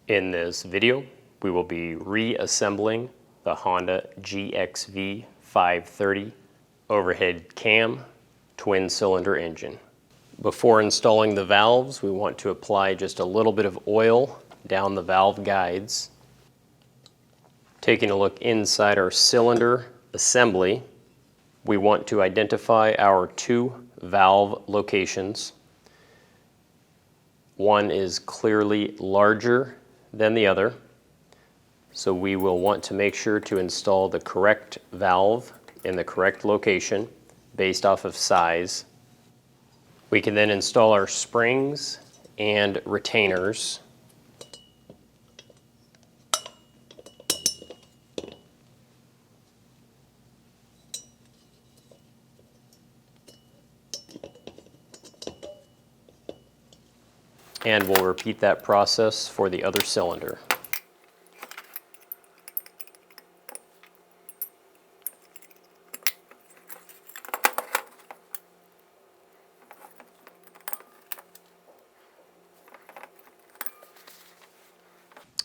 In this video, we will be reassembling the Honda GXV530 overhead cam twin cylinder engine. Before installing the valves, we want to apply just a little bit of oil down the valve guides. Taking a look inside our cylinder assembly, we want to identify our two valve locations. One is clearly larger than the other, so we will want to make sure to install the correct valve in the correct location based off of size. We can then install our springs and retainers. And we'll repeat that process for the other cylinder.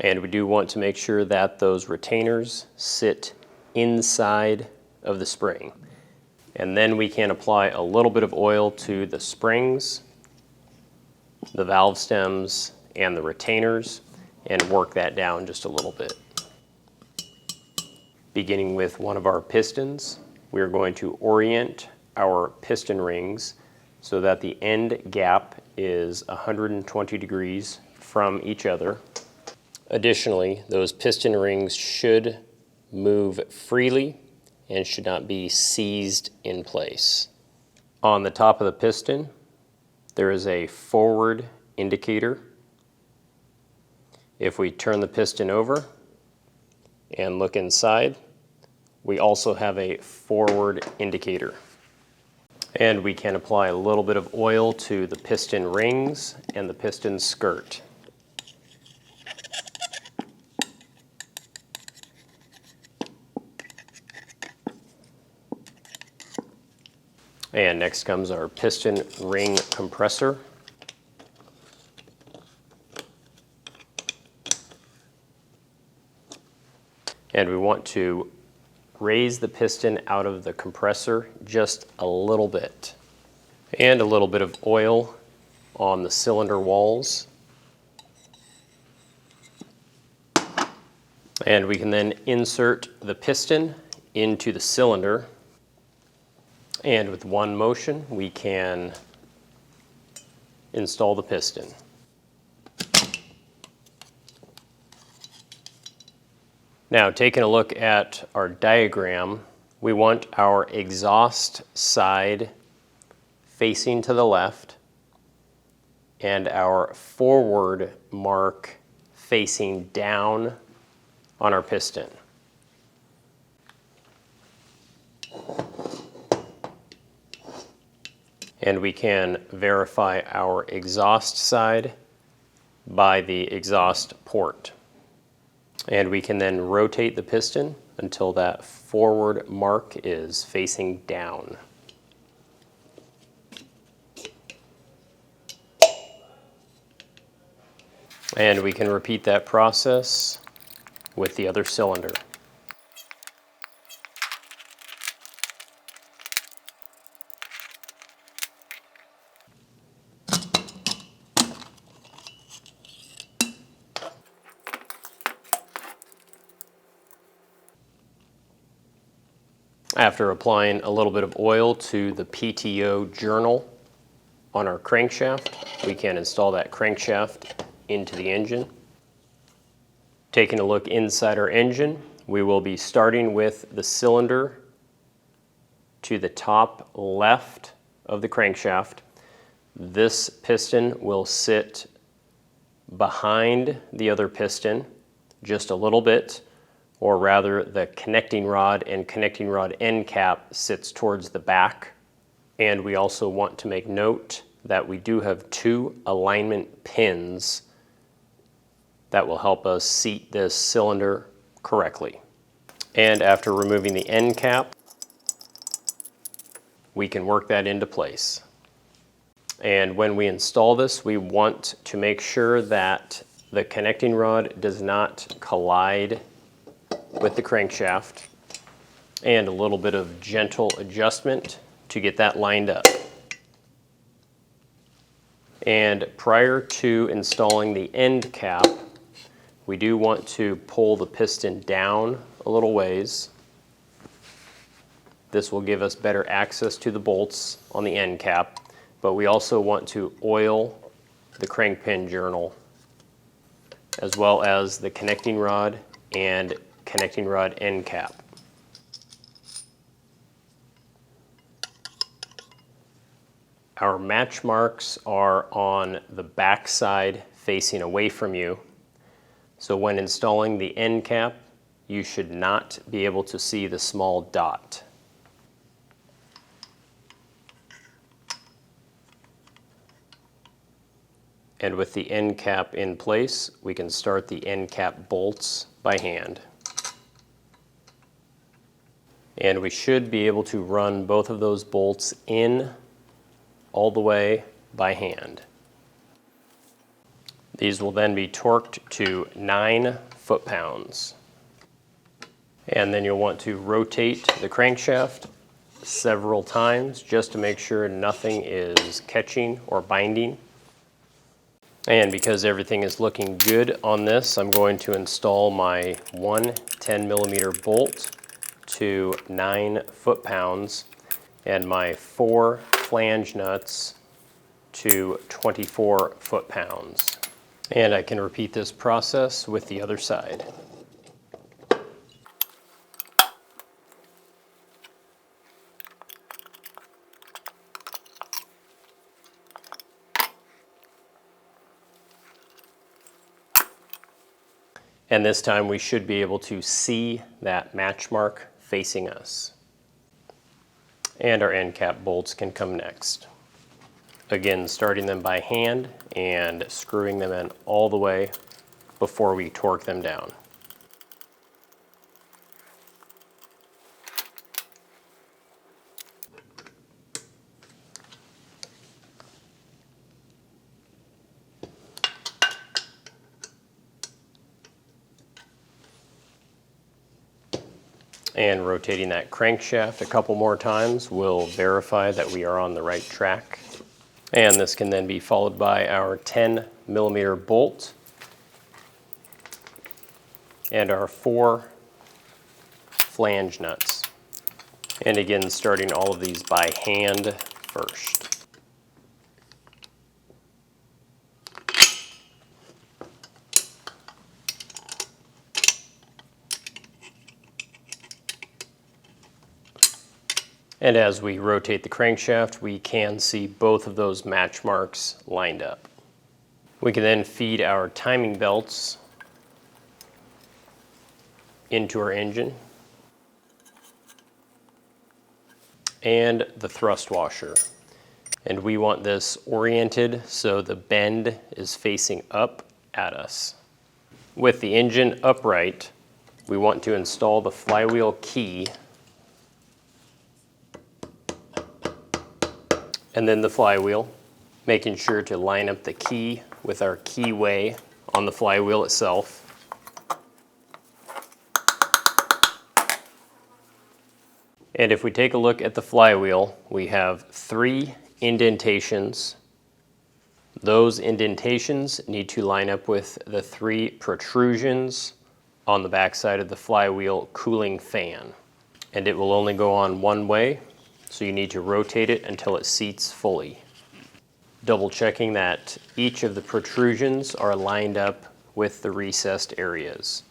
And we do want to make sure that those retainers sit inside of the spring. And then we can apply a little bit of oil to the springs, the valve stems, and the retainers, and work that down just a little bit. Beginning with one of our pistons, we're going to orient our piston rings so that the end gap is 120 degrees from each other. Additionally, those piston rings should move freely and should not be seized in place. On the top of the piston, there is a forward indicator. If we turn the piston over and look inside, we also have a forward indicator. And we can apply a little bit of oil to the piston rings and the piston skirt. And next comes our piston ring compressor. And we want to raise the piston out of the compressor just a little bit. And a little bit of oil on the cylinder walls. And we can then insert the piston into the cylinder. And with one motion, we can install the piston. Now, taking a look at our diagram, we want our exhaust side facing to the left and our forward mark facing down on our piston. And we can verify our exhaust side by the exhaust port. And we can then rotate the piston until that forward mark is facing down. And we can repeat that process with the other cylinder. After applying a little bit of oil to the PTO journal on our crankshaft, we can install that crankshaft into the engine. Taking a look inside our engine, we will be starting with the cylinder to the top left of the crankshaft. This piston will sit behind the other piston just a little bit, or rather the connecting rod and connecting rod end cap sits towards the back. And we also want to make note that we do have two alignment pins that will help us seat this cylinder correctly. And after removing the end cap, we can work that into place. And when we install this, we want to make sure that The connecting rod does not collide with the crankshaft, and a little bit of gentle adjustment to get that lined up. And prior to installing the end cap, we do want to pull the piston down a little ways. This will give us better access to the bolts on the end cap, but we also want to oil the crank pin journal as well as the connecting rod and connecting rod end cap. Our match marks are on the back side facing away from you. So when installing the end cap, you should not be able to see the small dot. And with the end cap in place, we can start the end cap bolts by hand. And we should be able to run both of those bolts in all the way by hand. These will then be torqued to 9 foot-pounds. And then you'll want to rotate the crankshaft several times just to make sure nothing is catching or binding. And because everything is looking good on this, I'm going to install my one 10mm bolt to 9 foot-pounds and my 4 flange nuts to 24 foot-pounds. And I can repeat this process with the other side. And this time we should be able to see that match mark facing us. And our end cap bolts can come next. Again, starting them by hand and screwing them in all the way before we torque them down. And rotating that crankshaft a couple more times will verify that we are on the right track. And this can then be followed by our 10mm bolt and our 4 flange nuts. And again, starting all of these by hand first. And as we rotate the crankshaft, we can see both of those match marks lined up. We can then feed our timing belts into our engine and the thrust washer. And we want this oriented so the bend is facing up at us. With the engine upright, we want to install the flywheel key and then the flywheel, making sure to line up the key with our keyway on the flywheel itself. And if we take a look at the flywheel, we have 3 indentations. Those indentations need to line up with the 3 protrusions on the backside of the flywheel cooling fan. And it will only go on one way, so you need to rotate it until it seats fully. Double checking that each of the protrusions are lined up with the recessed areas.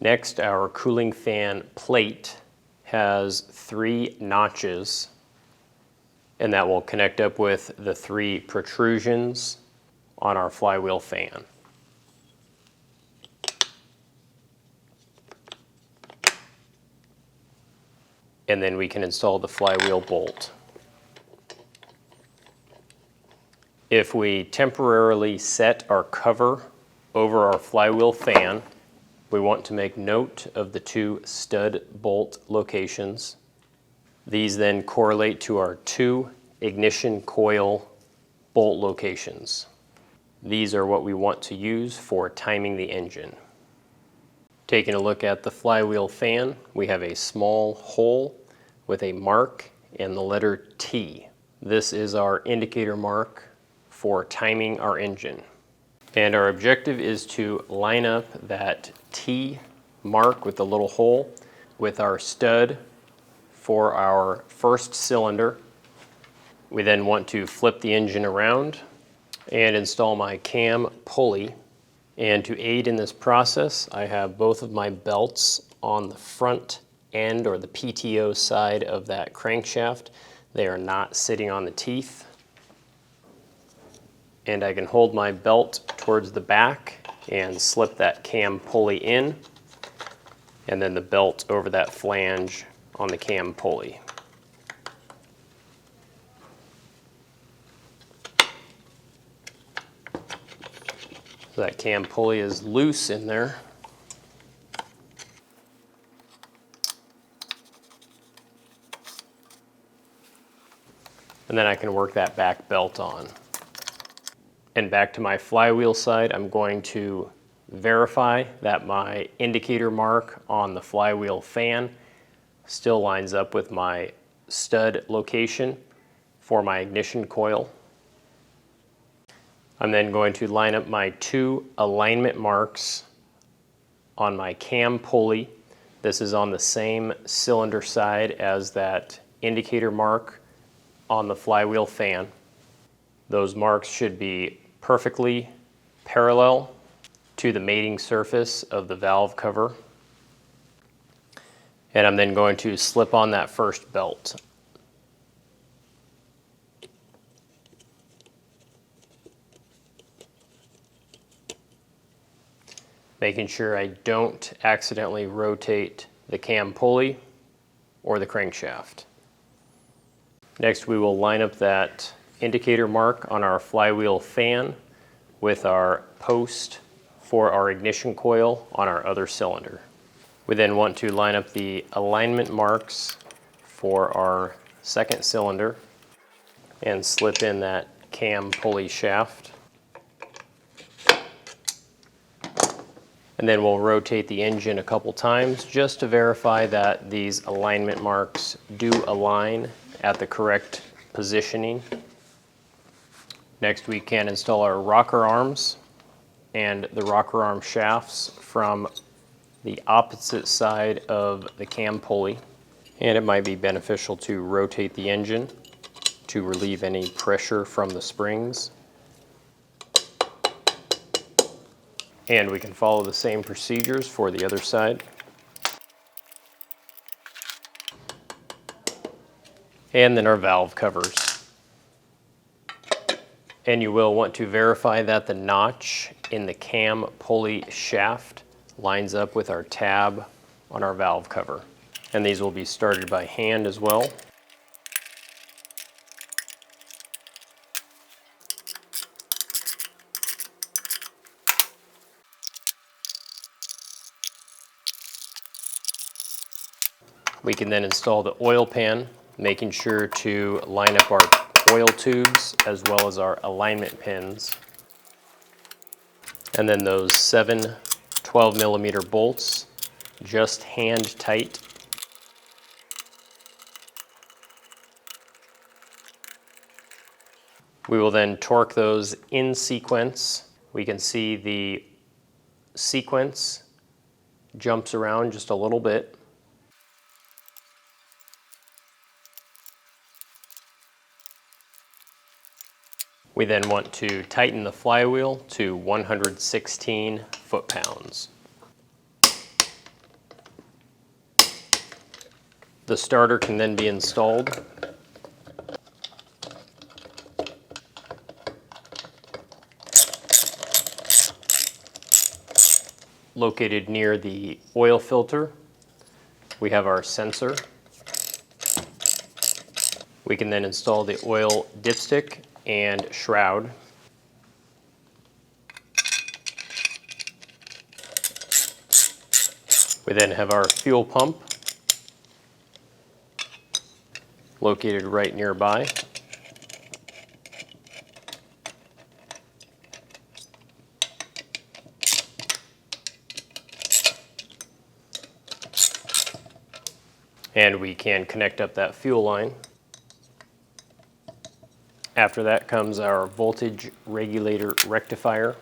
Next, our cooling fan plate has 3 notches, and that will connect up with the 3 protrusions on our flywheel fan. And then we can install the flywheel bolt. If we temporarily set our cover over our flywheel fan, we want to make note of the 2 stud bolt locations. These then correlate to our 2 ignition coil bolt locations. These are what we want to use for timing the engine. Taking a look at the flywheel fan, we have a small hole with a mark and the letter T. This is our indicator mark for timing our engine. And our objective is to line up that T mark with the little hole with our stud for our first cylinder. We then want to flip the engine around and install my cam pulley. And to aid in this process, I have both of my belts on the front end or the PTO side of that crankshaft. They are not sitting on the teeth. And I can hold my belt towards the back and slip that cam pulley in, and then the belt over that flange on the cam pulley. So that cam pulley is loose in there. And then I can work that back belt on. And back to my flywheel side, I'm going to verify that my indicator mark on the flywheel fan still lines up with my stud location for my ignition coil. I'm then going to line up my 2 alignment marks on my cam pulley. This is on the same cylinder side as that indicator mark on the flywheel fan. Those marks should be perfectly parallel to the mating surface of the valve cover. And I'm then going to slip on that first belt. Making sure I don't accidentally rotate the cam pulley or the crankshaft. Next, we will line up that indicator mark on our flywheel fan with our post for our ignition coil on our other cylinder. We then want to line up the alignment marks for our second cylinder and slip in that cam pulley shaft. And then we'll rotate the engine a couple times just to verify that these alignment marks do align at the correct positioning. Next, we can install our rocker arms and the rocker arm shafts from the opposite side of the cam pulley. And it might be beneficial to rotate the engine to relieve any pressure from the springs. And we can follow the same procedures for the other side. And then our valve covers. And you will want to verify that the notch in the cam pulley shaft lines up with our tab on our valve cover. And these will be started by hand as well. We can then install the oil pan, making sure to line up our oil tubes as well as our alignment pins. And then those 7 12mm bolts, just hand tight. We will then torque those in sequence. We can see the sequence jumps around just a little bit. We then want to tighten the flywheel to 116 foot-pounds. The starter can then be installed. Located near the oil filter, we have our sensor. We can then install the oil dipstick and shroud. We then have our fuel pump located right nearby. And we can connect up that fuel line. After that comes our voltage regulator rectifier.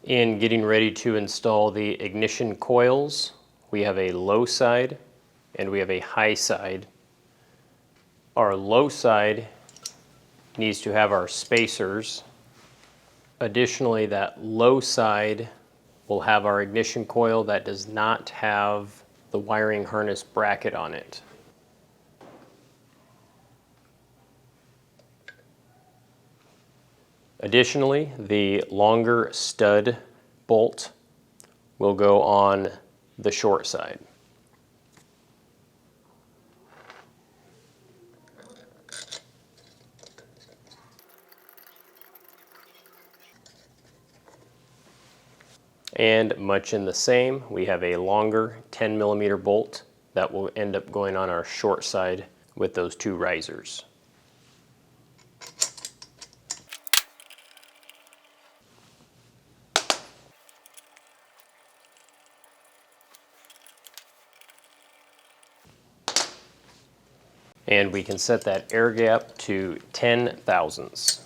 In getting ready to install the ignition coils, we have a low side and we have a high side. Our low side needs to have our spacers. Additionally, that low side will have our ignition coil that does not have the wiring harness bracket on it. Additionally, the longer stud bolt will go on the short side. And much in the same, we have a longer 10mm bolt that will end up going on our short side with those two risers. And we can set that air gap to 10 thousandths.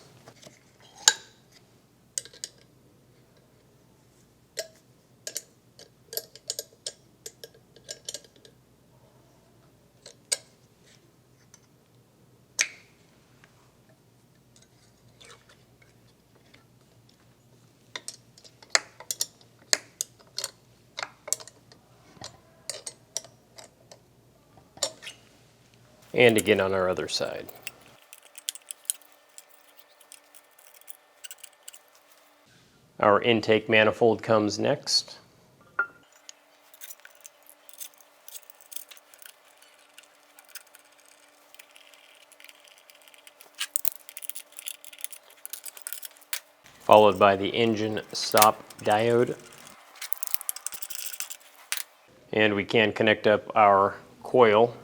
And again on our other side. Our intake manifold comes next. Followed by the engine stop diode. And we can connect up our coil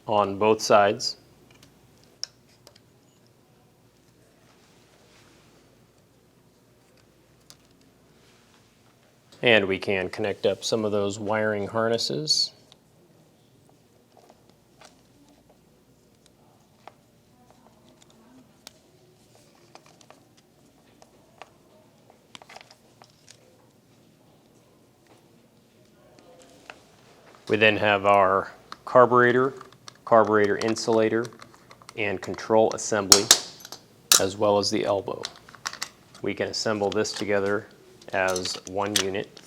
on both sides. And we can connect up some of those wiring harnesses. We then have our carburetor insulator, and control assembly, as well as the elbow. We can assemble this together as one unit.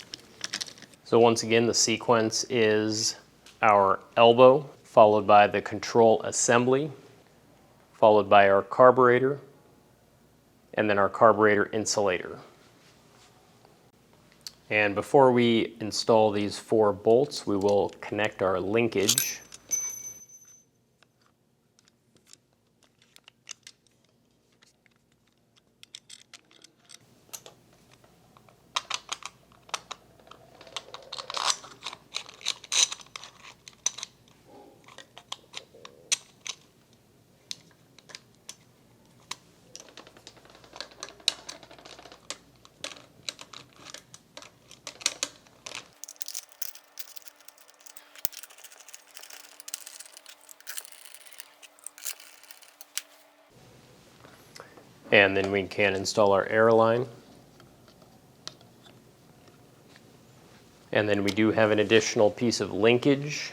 So once again, the sequence is our elbow, followed by the control assembly, followed by our carburetor, and then our carburetor insulator. And before we install these 4 bolts, we will connect our linkage. And then we can install our air line. And then we do have an additional piece of linkage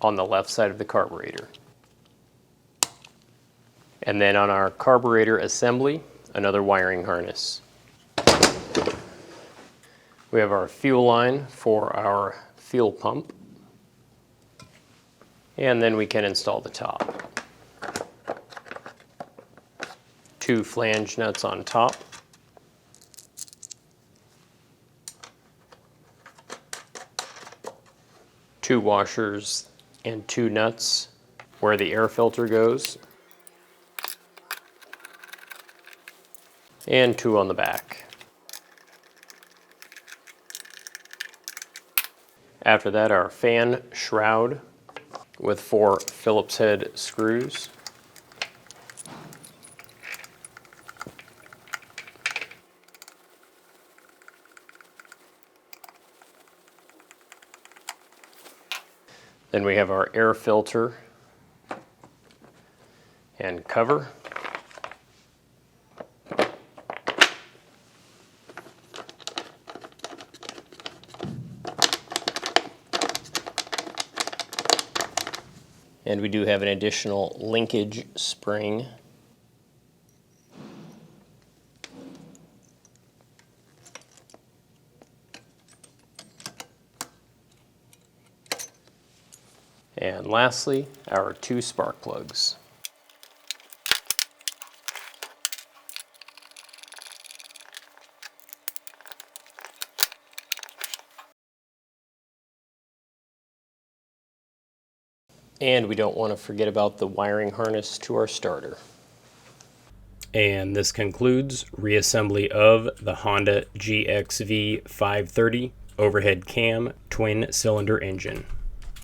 on the left side of the carburetor. And then on our carburetor assembly, another wiring harness. We have our fuel line for our fuel pump. And then we can install the top. 2 flange nuts on top. Two washers and 2 nuts where the air filter goes. And 2 on the back. After that, our fan shroud with 4 Phillips head screws. Then we have our air filter and cover. And we do have an additional linkage spring. And lastly, our 2 spark plugs. And we don't want to forget about the wiring harness to our starter. And this concludes reassembly of the Honda GXV530 overhead cam twin cylinder engine.